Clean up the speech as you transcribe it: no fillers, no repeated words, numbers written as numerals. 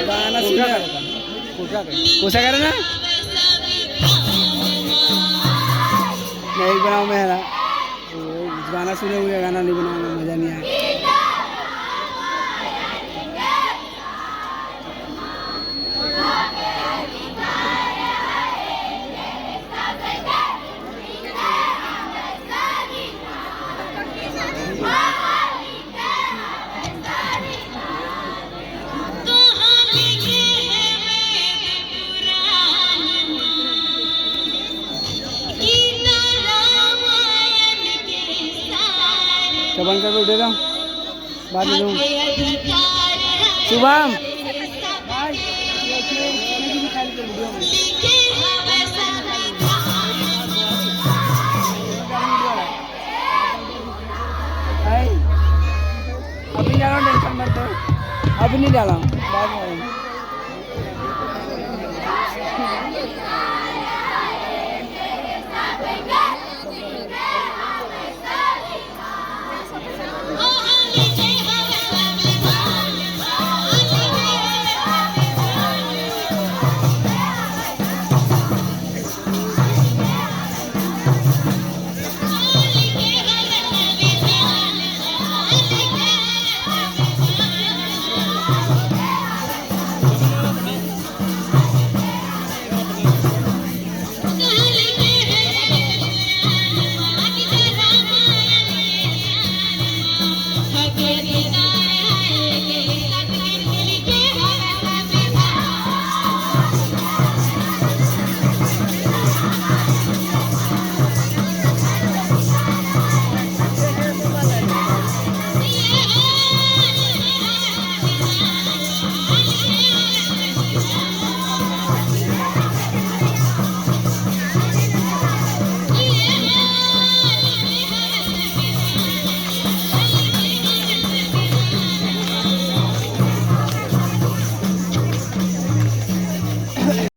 गाना कोसा करे ना नहीं बनाओ मैं है ना गाना सुने हुए गाना नहीं बनाना मजा नहीं आया। बंद करके उठे रहा बाद में शुभम अभी नहीं डाला टेंशन मत अभी नहीं डाला बाद में